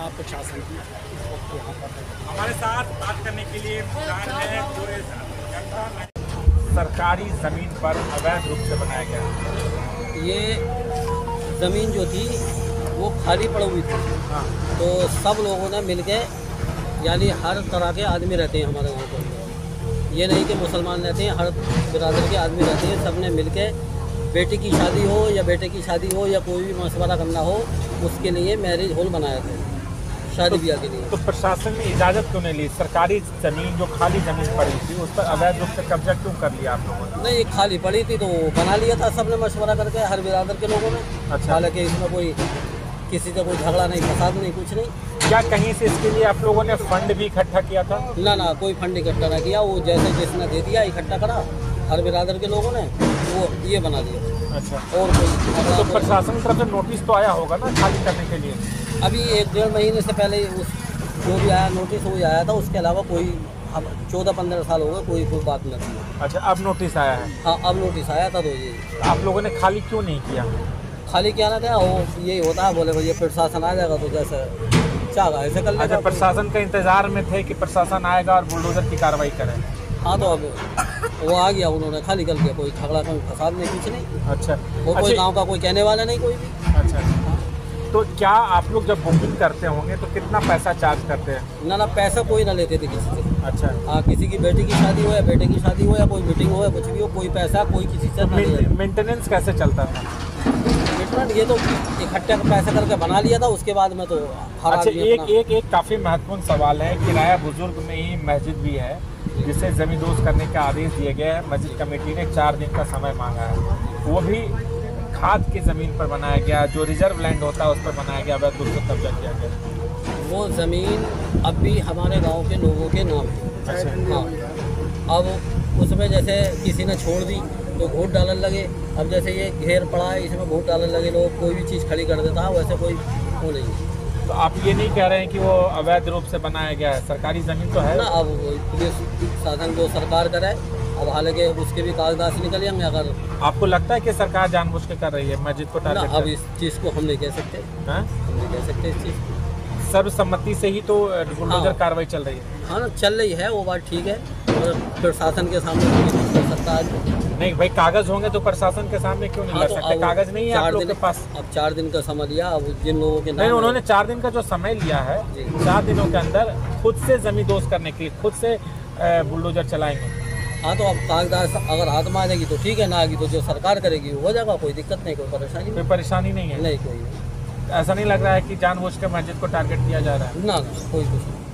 प्रशासन की यहाँ पर हमारे साथ बात करने के लिए सरकारी ज़मीन पर अवैध रूप से बनाया गया। ये ज़मीन जो थी वो खाली पड़ी हुई थी। हाँ। तो सब लोगों ने मिलके, यानी हर तरह के आदमी रहते हैं हमारे गाँव के अंदर, ये नहीं कि मुसलमान रहते हैं, हर बिरादर के आदमी रहते हैं। सब ने मिल के बेटी की शादी हो या बेटे की शादी हो या कोई भी मशवरा करना हो, उसके लिए मैरिज हॉल बनाया था शादी ब्याह के लिए। तो प्रशासन ने इजाज़त क्यों नहीं ली? सरकारी ज़मीन जो खाली ज़मीन पड़ी थी उस पर अवैध रूप से कब्जा क्यों कर लिया आप लोगों ने? नहीं, खाली पड़ी थी तो बना लिया था सबने मशवरा करके, हर बिरादर के लोगों ने। अच्छा। हालांकि इसमें कोई किसी से कोई झगड़ा नहीं, फसाद नहीं, कुछ नहीं। क्या कहीं से इसके लिए आप लोगों ने फंड भी इकट्ठा किया था? ना, कोई फंड इकट्ठा ना किया। वो जैसे जिसने दे दिया इकट्ठा करा हर बिरादर के लोगों ने, वो ये बना दिया। अच्छा। और कोई तो प्रशासन की तरफ से नोटिस तो आया होगा ना खाली करने के लिए? अभी 1-1.5 महीने से पहले उस जो भी आया नोटिस वो आया था, उसके अलावा कोई अब 14-15 साल हो गए कोई बात नहीं थी। अच्छा, अब नोटिस आया है? हाँ, अब नोटिस आया था। तो ये आप लोगों ने खाली क्यों नहीं किया? खाली क्या ना था, वो यही होता है, बोले ये प्रशासन आ जाएगा तो जैसे चाहेगा ऐसे कर लेगा। अच्छा, प्रशासन के इंतजार में थे कि प्रशासन आएगा और बुलडोजर की कार्रवाई करे। हाँ, तो अब वो आ गया, उन्होंने खाली कर दिया। कोई झगड़ा, कोई फसाद नहीं, कुछ नहीं। अच्छा। और कोई गाँव का कोई कहने वाला नहीं कोई भी। अच्छा। तो क्या आप लोग जब बुकिंग करते होंगे तो कितना पैसा चार्ज करते हैं? ना पैसा कोई ना लेते थे किसी से। अच्छा। हाँ, किसी की बेटी की शादी हो या बेटे की शादी हो या कोई मीटिंग हो या कुछ भी हो, कोई पैसा कोई किसी से नहीं। मेंटेनेंस कैसे चलता था? मेंटेनेंस ये तो इकट्ठा पैसा करके बना लिया था, उसके बाद में तो हर अच्छा, आदमी एक काफ़ी महत्वपूर्ण सवाल है। किराया बुजुर्ग में ही मस्जिद भी है जिसे ज़मींदोज़ करने का आदेश दिया गया है। मस्जिद कमेटी ने 4 दिन का समय मांगा है, वो भी खाद की ज़मीन पर बनाया गया, जो रिजर्व लैंड होता है उस पर बनाया गया, वह दूसरा कब्जा किया गया। वो ज़मीन अब भी हमारे गांव के लोगों के नाम है। अच्छा। हाँ, अब उसमें जैसे किसी ने छोड़ दी तो वोट डालने लगे। अब जैसे ये घेर पड़ा है, इसमें वोट डालने लगे लोग, कोई भी चीज़ खड़ी कर देता है, वैसे कोई वो नहीं है। तो आप ये नहीं कह रहे हैं कि वो अवैध रूप से बनाया गया है? सरकारी ज़मीन तो है ना। अब पुलिस शासन जो सरकार करे, अब हालांकि उसके भी कागजात निकल जाएंगे। अगर आपको लगता है कि सरकार जानबूझ के कर रही है मस्जिद को ना, टारगेट? अब इस चीज़ को हम नहीं कह सकते। हाँ? हम नहीं कह सकते इस चीज़ को। सर्वसम्मति से ही तो बुलडोजर हाँ। कार्रवाई चल रही है। हाँ ना, चल रही है, वो बात ठीक है। और प्रशासन के सामने नहीं कर सकता आज। नहीं भाई, कागज होंगे तो प्रशासन के सामने क्यों नहीं हाँ, लड़ तो सकते? अब कागज नहीं है आप लोग के पास? अब 4 दिन का समय लिया। अब जिन लोगों के नहीं, नाम उन्होंने 4 दिन का जो समय लिया है, जी। 4 दिनों के अंदर खुद से ज़मींदोज़ करने के लिए खुद से बुलडोजर चलाएंगे। हाँ, तो अब कागजात अगर हाथ में आ जाएगी तो ठीक है, ना आएगी तो जो सरकार करेगी वो हो जाएगा। कोई दिक्कत नहीं, कोई परेशानी कोई परेशानी नहीं है? नहीं, कोई नहीं। ऐसा नहीं लग रहा है कि जानबूझ के मस्जिद को टारगेट किया जा रहा है? ना, कोई कुछ नहीं।